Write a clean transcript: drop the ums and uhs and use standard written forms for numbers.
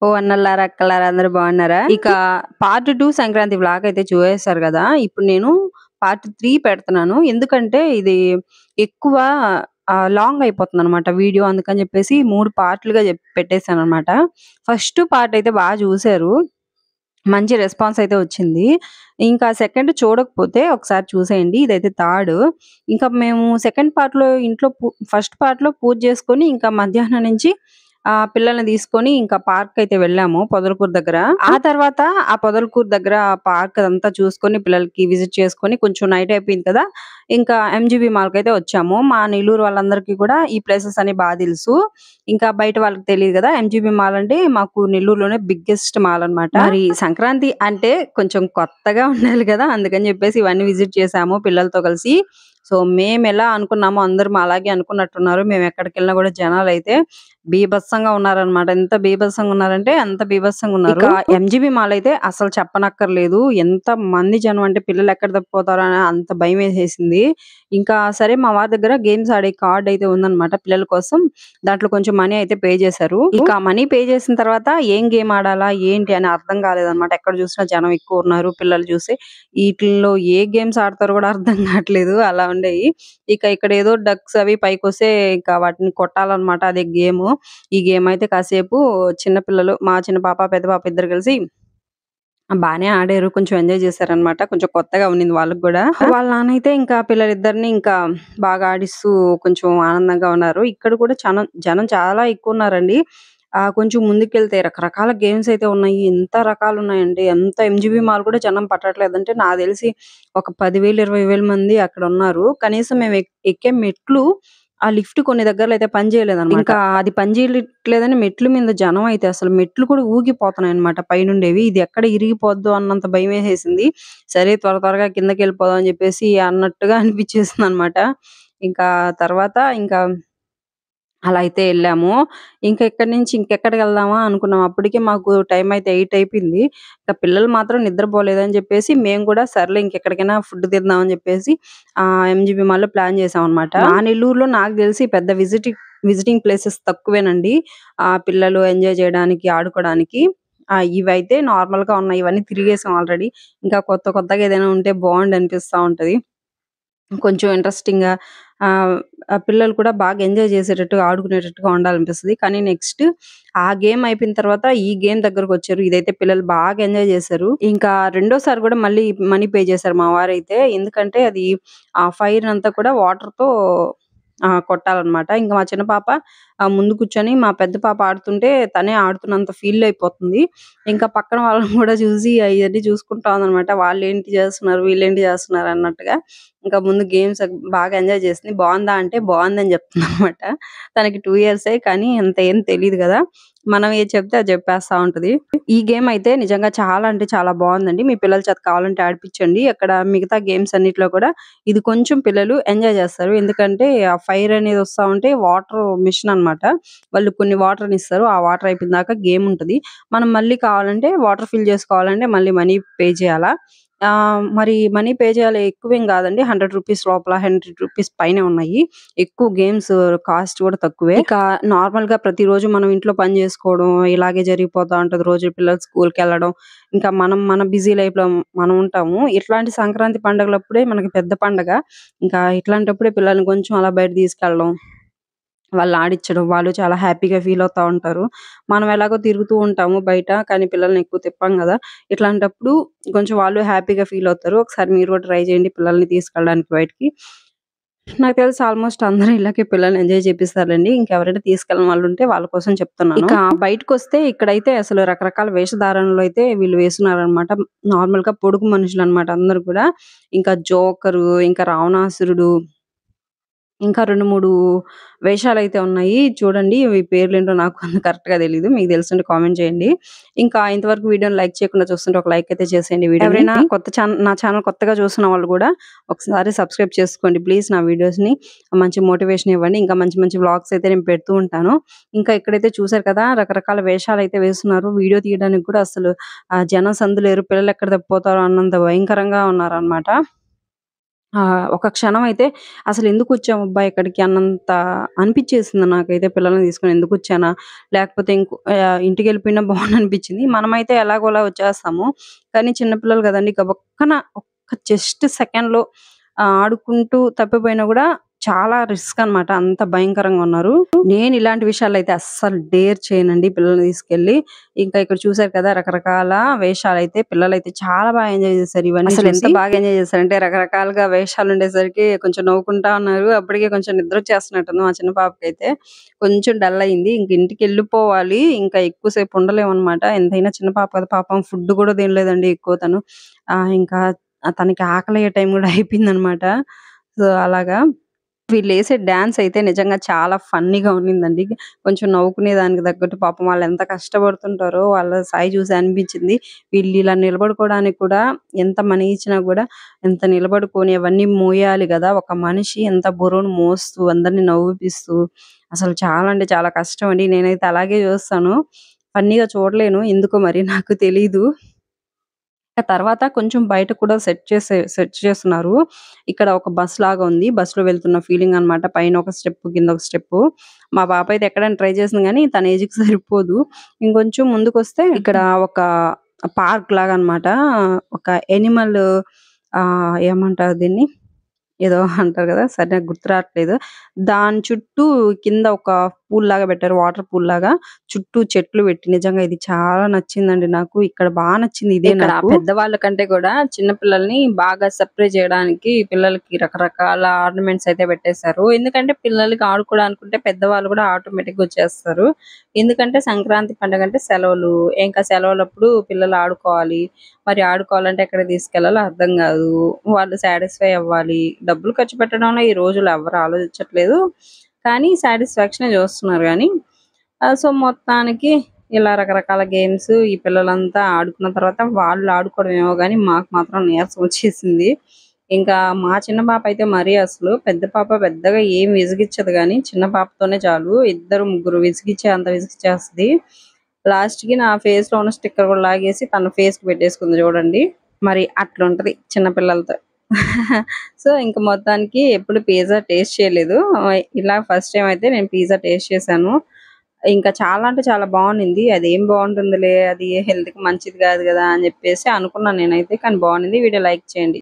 ఓ అన్నలారా, అక్కలారా అందరూ బాగున్నారా? ఇక పార్ట్ 2 సంక్రాంతి వ్లాగ్ అయితే చూసేసారు గదా! ఇప్పుడు నేను పార్ట్ 3 పెడుతున్నాను. ఎందుకంటే ఇది ఎక్కువ లాంగ్ అయిపోతుందనమాట వీడియో. అందుకని జెప్పేసి 3 పార్ట్‌లుగా పెట్టేసాననమాట. ఫస్ట్ పార్ట్ అయితే చూసారు. మంచి రెస్పాన్స్ అయితే వచ్చింది. ఇంకా సెకండ్ చూడకపోతే ఒకసారి చూసేయండి. ఇదైతే థర్డ్. ఇంకా మేము సెకండ్ పార్ట్‌లో ఇంట్లో ఫస్ట్ పార్ట్‌లో పూజ చేసుకొని ఇంకా మధ్యాహ్నం నుంచి పిల్లల్ని తీసుకొని ఇంకా పార్క్ అయితే వెళ్ళాము పొదలకూరు దగ్గర. ఆ తర్వాత ఆ పొదలకూరు దగ్గర పార్క్ అదంతా చూసుకొని పిల్లలకి విజిట్ చేసుకొని కొంచెం నైట్ అయిపోయింది కదా! ఇంకా ఎంజీబీ మాల్‌కైతే వచ్చాము. మా నెల్లూరు వాళ్ళందరికీ కూడా ఈ ప్లేసెస్ అన్ని తెలుసు. ఇంకా బయట వాళ్ళకి తెలీదు గదా! ఎంజీబీ మాల్ అంటే మాకు నెల్లూరులోనే బిగ్గెస్ట్ మాల్ అన్నమాట. మరి సంక్రాంతి అంటే కొంచెం కొత్తగా ఉండాలి గదా! అందుకని జెప్పేసి ఇవన్నీ విజిట్ చేసాము పిల్లలతో కలిసి. సో, మేమెలా అనుకున్నామో అందరూ అలాగే అనుకున్నట్టున్నారు. మేమెక్కడికెళ్ళినా గూడా జనాలైతే బీభత్సంగా ఉన్నారనమాట. ఎంత బీభత్సంగా ఉన్నారంటే అంత బీభత్సంగా ఉన్నారు. ఇక ఎంజీబీ మాల్ అయితే అసలు చెప్పనక్కర్లేదు. ఎంత మంది జనం అంటే పిల్లలు ఎక్కడ తప్పిపోతారో అని అంత భయమేసేసింది. ఇంకా సరే మా వారి దగ్గర గేమ్స్ ఆడే కార్డ్ అయితే ఉందన్నమాట పిల్లల కోసం. దాంట్లో కొంచెం మనీ అయితే పే చేశారు. ఇక మనీ పే చేసిన తర్వాత ఏం గేమ్ ఆడాలా? ఏంటి అని అర్థం కాలేదన్నమాట. ఎక్కడ చూసినా జనం ఎక్కువ ఉన్నారు. పిల్లలు చూసి ఈటిల్లో ఏ గేమ్స్ ఆడతారో కూడా అర్థం కావట్లేదు. అలా ఉండేయి. ఇక ఇక్కడ ఏదో డక్స్ అవి పైకొస్తే ఇక వాటిని కొట్టాలన్నమాట. అదే గేము. ఈ గేమ్ అయితే కాసేపు చిన్న పిల్లలు మా చిన్న పాప, పెద్ద పాప ఇద్దరు కలిసి బానే ఆడారు. కొంచెం ఎంజాయ్ చేశారనమాట. కొంచెం కొత్తగా ఉన్నింది వాళ్ళకి గూడా. వాళ్ళ నాన్నయితే ఇంకా పిల్లలిద్దరిని ఇంకా బాగా ఆడిస్తూ కొంచెం ఆనందంగా ఉన్నారు. ఇక్కడ కూడా జనం చాలా ఎక్కువున్నారండి. కొంచెం ముందుకెళ్తే రకరకాల గేమ్స్ అయితే ఉన్నాయి. ఎంత రకాలున్నాయండి. ఎంత ఎంజీబీ మాల్ కూడా జనం పట్టట్లేదంటే నాకు తెలిసి ఒక 10,000, 20,000 మంది అక్కడున్నారు. కనీసం మేము ఎక్కే మెట్లు ఆ లిఫ్ట్ కొన్ని దగ్గరలో అయితే పని చేయలేదనమాట. ఇంకా అది పని చేయట్లేదని మెట్ల మీద జనం అయితే అసలు మెట్లు కూడా ఊగిపోతున్నాయన్నమాట పైనుండేవి. ఇది ఎక్కడ ఇరిగిపోద్దో అన్నంత భయమేసేసింది. సరే త్వరగా కిందకెళ్ళిపోదాం అని చెప్పేసి అన్నట్టుగా అనిపించేసిందనమాట. ఇంకా తర్వాత ఇంకా అలా అయితే ఎళ్ళాము. ఇంకా ఇక్కడి నుంచి ఇంకెక్కడికెళ్దామా అనుకున్నాం. అప్పటికే మాకు టైం అయితే 8 అయిపోయింది. ఇంకా పిల్లలు మాత్రం నిద్రపోలేదని చెప్పేసి మేము కూడా సర్లే ఇంకెక్కడికైనా ఫుడ్ తిందాం అని చెప్పేసి ఎంజీబీ మాల్‌లో ప్లాన్ చేసామనమాట. మా నెల్లూరులో నాకు తెలిసి పెద్ద విజిటింగ్ ప్లేసెస్ తక్కువేనండి. పిల్లలు ఎంజాయ్ చేయడానికి, ఆడుకోవడానికి. ఇవైతే నార్మల్‌గా ఉన్నాయి. ఇవన్నీ తిరిగేసాం ఆల్రెడీ. ఇంకా కొత్తగా ఏదైనా ఉంటే బావుండనిపిస్తా ఉంటది. కొంచెం ఇంట్రెస్టింగ్‌గా ఆహ్, పిల్లలు కూడా బాగా ఎంజాయ్ చేసేటట్టుగా, ఆడుకునేటట్టుగా ఉండాలనిపిస్తది. కానీ నెక్స్ట్ ఆ గేమ్ అయిపోయిన తర్వాత ఈ గేమ్ దగ్గరకొచ్చారు. ఇదైతే పిల్లలు బాగా ఎంజాయ్ చేశారు. ఇంకా రెండోసారి కూడా మళ్ళీ మనీ పే చేశారు మా వారైతే. ఎందుకంటే అది ఆ ఫైర్‌నంతా కూడా వాటర్‌తో కొట్టాలన్నమాట. ఇంక మా చిన్న పాప ముందు కూర్చొని మా పెద్ద పాప ఆడుతుంటే తనే ఆడుతున్నంత ఫీల్ అయిపోతుంది. ఇంకా పక్కన వాళ్ళని కూడా చూసి అయన్నీ చూసుకుంటా ఉందన్నమాట. వాళ్ళేంటి చేస్తున్నారు, వీళ్ళేంటి చేస్తున్నారు అన్నట్టుగా. ఇంకా ముందు గేమ్స్ బాగా ఎంజాయ్ చేసింది. బావుందా అంటే బావుందని చెప్తుందనమాట. తనకి 2 ఇయర్సే కానీ అంత ఏం తెలీదు గదా! మనం ఏది చెప్తే అది చెప్పేస్తా ఉంటది. ఈ గేమ్ అయితే నిజంగా చాలా అంటే చాలా బావుందండి. మీ పిల్లల చేత కావాలంటే ఆడిపిచ్చండి. అక్కడ మిగతా గేమ్స్ అన్నిట్లో కూడా ఇది కొంచెం పిల్లలు ఎంజాయ్ చేస్తారు. ఎందుకంటే ఆ ఫైర్ అనేది వస్తా ఉంటే వాటర్ మిషన్ అన్నమాట. వాళ్ళు కొన్ని వాటర్‌నిస్తారు. ఆ వాటర్ అయిపోయిన దాకా గేమ్ ఉంటది. మనం మళ్ళీ కావాలంటే వాటర్ ఫిల్ చేసుకోవాలంటే మళ్ళీ మనీ పే చేయాలా? మరి మనీ పే చేయాలి ఎక్కువేం గాదండి. రూ. 100 లోపల, రూ. 100 పైనే ఉన్నాయి. ఎక్కువ గేమ్స్ కాస్ట్ కూడా తక్కువే. ఇక నార్మల్‌గా ప్రతిరోజు మనం ఇంట్లో పని జేసుకోవడం ఇలాగే జరిగిపోతా ఉంటది. రోజు పిల్లలు స్కూల్‌కెళ్ళడం. ఇంకా మన బిజీ లైఫ్‌లో మనం ఉంటాము. ఇట్లాంటి సంక్రాంతి పండుగలప్పుడే మనకి పెద్ద పండగ. ఇంకా ఇట్లాంటప్పుడే పిల్లల్ని కొంచెం అలా బయట తీసుకెళ్ళడం. వాళ్ళని ఆడిచ్చడం. వాళ్ళు చాలా హ్యాపీగా ఫీల్ అవుతా ఉంటారు. మనం ఎలాగో తిరుగుతూ ఉంటాము బయట. కానీ పిల్లల్ని ఎక్కువ తిప్పం గదా! ఇట్లాంటప్పుడు కొంచెం వాళ్ళు హ్యాపీగా ఫీల్ అవుతారు. ఒకసారి మీరు కూడా ట్రై చేయండి పిల్లల్ని తీసుకెళ్ళడానికి బయటికి. నాకు తెలిసి ఆల్‌మోస్ట్ అందరూ ఇలాగే పిల్లల్ని ఎంజాయ్ చేపిస్తారులెండి. ఇంకెవరైనా తీసుకెళ్ళని వాళ్ళుంటే వాళ్ళ కోసం చెప్తున్నాను. ఇక బయటకొస్తే ఇక్కడైతే అసలు రకరకాల వేషధారణలో అయితే వీళ్ళు వేసున్నారనమాట. నార్మల్‌గా పొడుగు మనుషులనమాట అందరూ కూడా. ఇంకా జోకరు, ఇంకా రావణాసురుడు ఇంకా 2, 3 వేషాలైతే ఉన్నాయి. చూడండి. ఇవి పేర్లేంటో నాకు అంత కరెక్ట్‌గా తెలీదు. మీకు తెలిసుంటే కామెంట్ చేయండి. ఇంకా ఇంతవరకు వీడియోని లైక్ చేయకుండా చూస్తుంటే ఒక లైక్ అయితే చేసేయండి వీడియోని. ఎవరైనా నా ఛానల్ కొత్తగా చూస్తున్న వాళ్ళు కూడా ఒకసారి సబ్స్క్రైబ్ చేసుకోండి ప్లీజ్ నా వీడియోస్‌ని. మంచి మోటివేషన్ ఇవ్వండి. ఇంకా మంచి మంచి వ్లాగ్స్ అయితే నేను పెడుతూ ఉంటాను. ఇంకా ఇక్కడైతే చూసారు కదా! రకరకాల వేషాలైతే వేస్తున్నారు. వీడియో తీయడానికి కూడా అసలు జనం సందులేరు. పిల్లలు ఎక్కడ తప్పిపోతారో అన్నంత భయంకరంగా ఉన్నారనమాట. ఒక క్షణం అయితే అసలెందుకొచ్చామబ్బా ఇక్కడికి అన్నంత అనిపిచ్చేసింది నాకైతే పిల్లల్ని తీసుకొని ఎందుకొచ్చానా? లేకపోతే ఇంటికెళ్ళిపోయినా బావుండనిపిచ్చింది. మనమైతే ఎలాగోలా వచ్చేస్తాము. కానీ చిన్న పిల్లలు గదండీ! గబుక్కన ఒక్క జస్ట్ సెకండ్‌లో ఆడుకుంటూ తప్పిపోయినా గూడా చాలా రిస్క్ అనమాట. అంత భయంకరంగా ఉన్నారు. నేను ఇలాంటి విషయాల్లో అయితే అస్సలు డేర్ చేయనండి పిల్లల్ని తీసుకెళ్ళి. ఇంకా ఇక్కడ చూసారు కదా! రకరకాల వేషాలైతే పిల్లలైతే చాలా బాగా ఎంజాయ్ చేశారు ఇవన్నీ అసలెంత చూసి. బాగా ఎంజాయ్ చేశారంటే రకరకాలుగా వేషాలుండేసరికి కొంచెం నవ్వుకుంటా ఉన్నారు. అప్పటికే కొంచెం నిద్రొచ్చేస్తున్నట్టుంది మా చిన్న పాపకైతే. కొంచెం డల్ అయింది. ఇంక ఇంటికెళ్ళిపోవాలి. ఇంకా ఎక్కువ సేపు ఉండలేమనమాట. ఎంతైనా చిన్న పాప కదా! పాపం ఫుడ్ కూడా తినలేదండి ఎక్కువ తను. ఇంకా తనకి ఆకలయ్యే టైం కూడా అయిపోయిందనమాట. సో, అలాగా. వీళ్ళేసే డాన్స్ అయితే నిజంగా చాలా ఫన్నీగా ఉన్నిందండి. కొంచెం నవ్వుకునే దానికి తగ్గట్టు పాపం వాళ్ళెంత కష్టపడుతుంటారో వాళ్ళ సాయి చూసి అనిపించింది. వీళ్ళిలా నిలబడుకోవడానికి కూడా ఎంత మనీ ఇచ్చినా గూడా ఎంత నిలబడుకొని అవన్నీ మోయాలి గదా! ఒక మనిషి ఎంత బరువును మోస్తూ అందరిని నవ్విపిస్తూ అసలు చాలా అంటే చాలా కష్టమండి. నేనైతే అలాగే చూస్తాను. ఫన్నీగా చూడలేను. ఎందుకో మరి నాకు తెలీదు. ఆ తర్వాత కొంచెం బయట కూడా సెట్ చేస్తున్నారు. ఇక్కడ ఒక బస్‌లాగా ఉంది. బస్‌లో వెళ్తున్న ఫీలింగ్ అనమాట. పైన ఒక స్టెప్, కింద ఒక స్టెప్పు. మా పాప అయితే ఎక్కడానికి ట్రై చేసింది గానీ, తన ఏజ్‌కి సరిపోదు. ఇంకొంచెం ముందుకొస్తే ఇక్కడ ఒక పార్క్ లాగా అనమాట. ఒక యానిమల్ ఏమంటారు దీన్ని? ఏదో అంటారు గదా! సరిగ్గా గుర్తు రాట్లేదు. దాని చుట్టూ కింద ఒక పూల్‌లాగా పెట్టారు. వాటర్ పూల్‌లాగా. చుట్టూ చెట్లు పెట్టి నిజంగా ఇది చాలా నచ్చిందండి నాకు. ఇక్కడ నచ్చింది ఇదే ఇక్కడ నాకు. పెద్దవాళ్ళ కంటే కూడా చిన్న పిల్లల్ని బాగా సర్ప్రైజ్ చేయడానికి పిల్లలకి రకరకాల ఆర్నమెంట్స్ అయితే పెట్టేశారు. ఎందుకంటే పిల్లలకి ఆడుకోవడానికుంటే పెద్దవాళ్ళు కూడా ఆటోమేటిక్‌గా వచ్చేస్తారు. ఎందుకంటే సంక్రాంతి పండుగ అంటే సెలవులు. ఇంకా సెలవులప్పుడు పిల్లలు ఆడుకోవాలి. మరి ఆడుకోవాలంటే ఎక్కడికి తీసుకెళ్ళాలో అర్థం గాదు. వాళ్ళు సాటిస్ఫై అవ్వాలి. డబ్బులు ఖర్చు పెట్టడంలో ఈ రోజుల్లో ఎవ్వరు ఆలోచించట్లేదు. కానీ సాటిస్ఫాక్షనే చూస్తున్నారు గానీ సో, మొత్తానికి ఇలా రకరకాల గేమ్స్ ఈ పిల్లలంతా ఆడుకున్న తర్వాత వాళ్ళు ఆడుకోవడం ఏమో గానీ మాకు మాత్రం నీరసం వచ్చేసింది. ఇంకా మా చిన్న పాప అయితే మరీ అసలు పెద్ద పాప పెద్దగా ఏం విసిగిచ్చదు గానీ చిన్న పాపతోనే చాలు. ఇద్దరు, ముగ్గురు విసిగిచ్చే అంత విసిగిచ్చేస్తది. లాస్ట్‌కి నా ఫేస్‌లో ఉన్న స్టిక్కర్ కూడా లాగేసి తన ఫేస్‌కి పెట్టేసుకుంది చూడండి. మరి అట్లుంటది చిన్న పిల్లలతో. సో, ఇంక మొత్తానికి ఎప్పుడు పిజ్జా టేస్ట్ చేయలేదు. ఇలా ఫస్ట్ టైమ్ అయితే నేను పిజ్జా టేస్ట్ చేశాను. ఇంకా చాలా అంటే చాలా బావున్నింది. అదేం బావుంటుందిలే అది హెల్త్‌కి మంచిది కాదు గదా! అని జెప్పేసి అనుకున్నాను నేనైతే. కానీ బావున్నింది. వీడియో లైక్ చేయండి.